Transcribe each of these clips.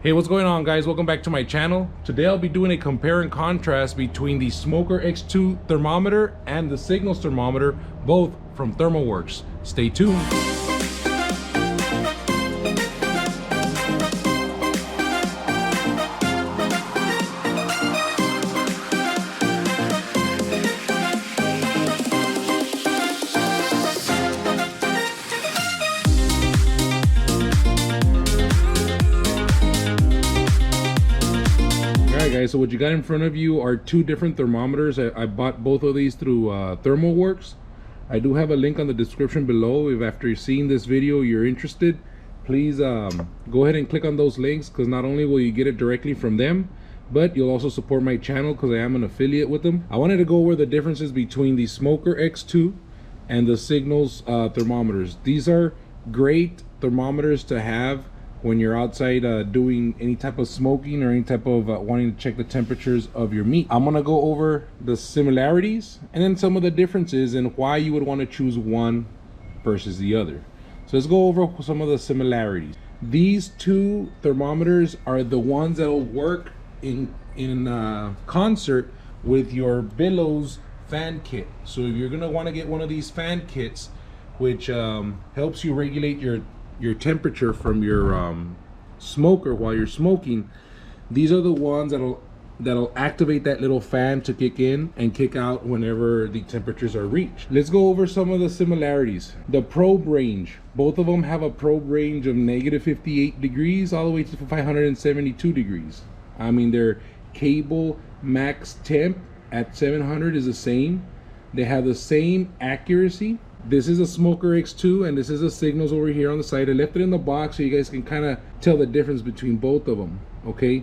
Hey, what's going on, guys? Welcome back to my channel. Today I'll be doing a compare and contrast between the Smoker X2 thermometer and the Signals thermometer, both from ThermoWorks. Stay tuned. Guys, so what you got in front of you are two different thermometers. I bought both of these through ThermoWorks. I do have a link on the description below. If after seeing this video you're interested, please go ahead and click on those links, because not only will you get it directly from them, but you'll also support my channel because I am an affiliate with them. I wanted to go over the differences between the Smoker X2 and the Signals thermometers. These are great thermometers to have when you're outside doing any type of smoking or any type of wanting to check the temperatures of your meat. I'm gonna go over the similarities and then some of the differences and why you would want to choose one versus the other. So let's go over some of the similarities. These two thermometers are the ones that will work in concert with your Billows fan kit. So if you're gonna want to get one of these fan kits, which helps you regulate your temperature from your smoker while you're smoking, these are the ones that'll activate that little fan to kick in and kick out whenever the temperatures are reached. Let's go over some of the similarities. The probe range, both of them have a probe range of -58 degrees all the way to 572 degrees. I mean, their cable max temp at 700 is the same. They have the same accuracy. This is a Smoker X2 and this is a Signals over here on the side. I left it in the box so you guys can kind of tell the difference between both of them. Okay,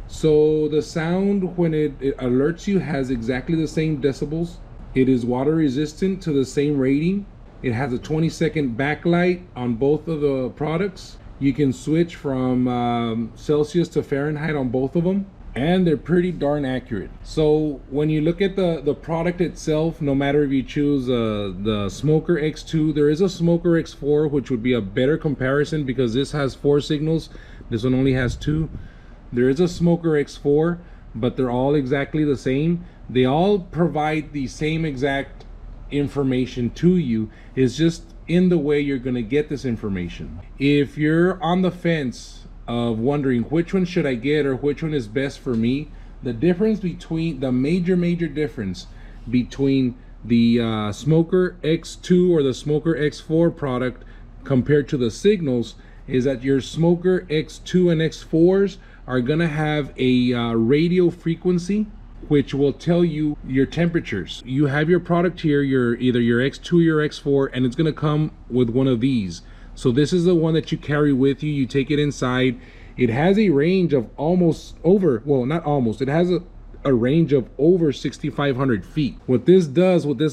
so the sound when it alerts you has exactly the same decibels. It is water resistant to the same rating. It has a 20-second backlight on both of the products. You can switch from Celsius to Fahrenheit on both of them, and they're pretty darn accurate. So when you look at the product itself, no matter if you choose the Smoker X2, there is a Smoker X4, which would be a better comparison because this has 4 signals, this one only has 2. There is a Smoker X4, but they're all exactly the same. They all provide the same exact information to you. It's just in the way you're going to get this information. If you're on the fence of wondering which one should I get or which one is best for me, the difference between the major difference between the Smoker X2 or the Smoker X4 product compared to the Signals is that your Smoker X2 and X4s are gonna have a radio frequency which will tell you your temperatures. You have your product here, either your X2 or your X4, and it's gonna come with one of these. So this is the one that you carry with you. You take it inside. It has a range of it has a range of over 6,500 feet. What this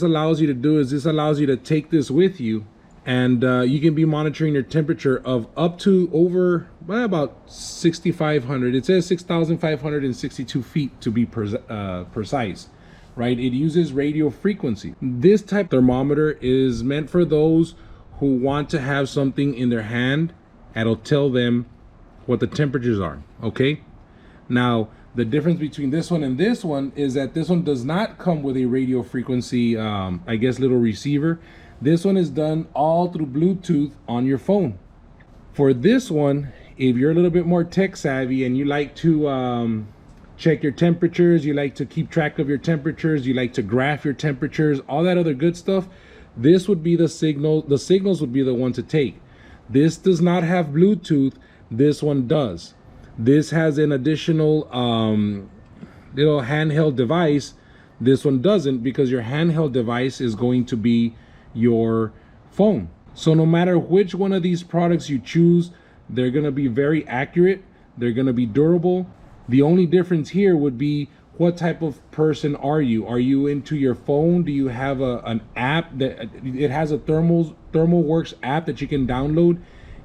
allows you to do is this allows you to take this with you, and you can be monitoring your temperature of up to over about 6,500. It says 6,562 feet to be precise, right? It uses radio frequency. This type of thermometer is meant for those who want to have something in their hand that'll tell them what the temperatures are. Okay, now the difference between this one and this one is that this one does not come with a radio frequency I guess little receiver. This one is done all through Bluetooth on your phone. For this one, if you're a little bit more tech savvy and you like to check your temperatures, you like to keep track of your temperatures, you like to graph your temperatures, all that other good stuff, this would be the Signals would be the one to take. This does not have Bluetooth. This one does. This has an additional little handheld device. This one doesn't, because your handheld device is going to be your phone. So no matter which one of these products you choose, they're going to be very accurate. They're going to be durable. The only difference here would be, what type of person are you? Are you into your phone? Do you have an app that it has a ThermoWorks app that you can download?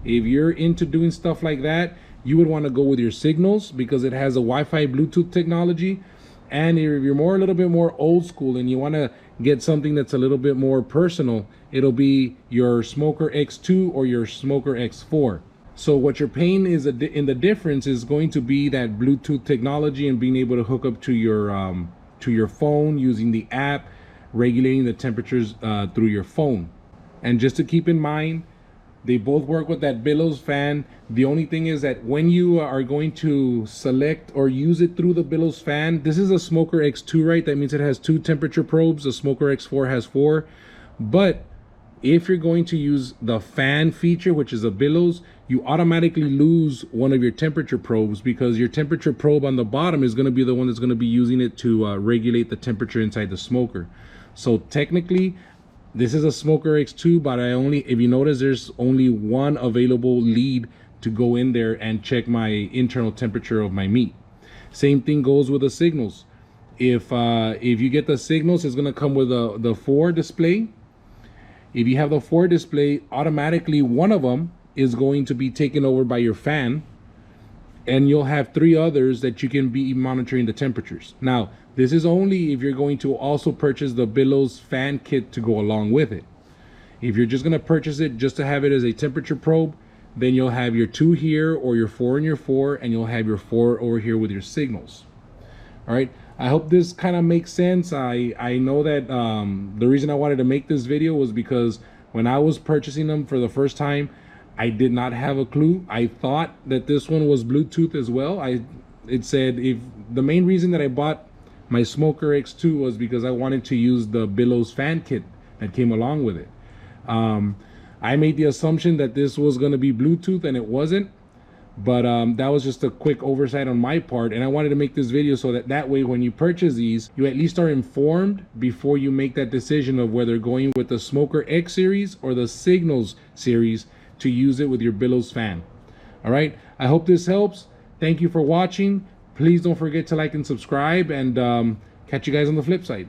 If you're into doing stuff like that, you would want to go with your Signals because it has a Wi-Fi Bluetooth technology. And if you're a little bit more old school and you want to get something that's a little bit more personal, it'll be your Smoker X2 or your Smoker X4. So what you're paying is in the difference is going to be that Bluetooth technology and being able to hook up to your phone using the app, regulating the temperatures through your phone. And just to keep in mind, they both work with that Billows fan. The only thing is that when you are going to select or use it through the Billows fan, this is a Smoker X2, right? That means it has 2 temperature probes. The Smoker X4 has 4. But if you're going to use the fan feature, which is a Billows, you automatically lose one of your temperature probes, because your temperature probe on the bottom is going to be the one that's going to be using it to regulate the temperature inside the smoker. So technically, this is a Smoker X2, but if you notice, there's only one available lead to go in there and check my internal temperature of my meat. Same thing goes with the signals. If you get the signals, it's going to come with the 4 display. If you have the 4 display, automatically one of them is going to be taken over by your fan, and you'll have 3 others that you can be monitoring the temperatures. Now, this is only if you're going to also purchase the Billows fan kit to go along with it. If you're just going to purchase it just to have it as a temperature probe, then you'll have your 2 here, or your 4 and your 4, and you'll have your 4 over here with your signals. All right, I hope this kind of makes sense. I know that the reason I wanted to make this video was because when I was purchasing them for the first time, I did not have a clue. I thought that this one was Bluetooth as well. It said, if the main reason that I bought my Smoker X2 was because I wanted to use the Billows fan kit that came along with it. I made the assumption that this was going to be Bluetooth, and it wasn't. But that was just a quick oversight on my part, and I wanted to make this video so that way when you purchase these, you at least are informed before you make that decision of whether going with the Smoker X series or the Signals series to use it with your Billows fan. All right, I hope this helps. Thank you for watching. Please don't forget to like and subscribe, and catch you guys on the flip side.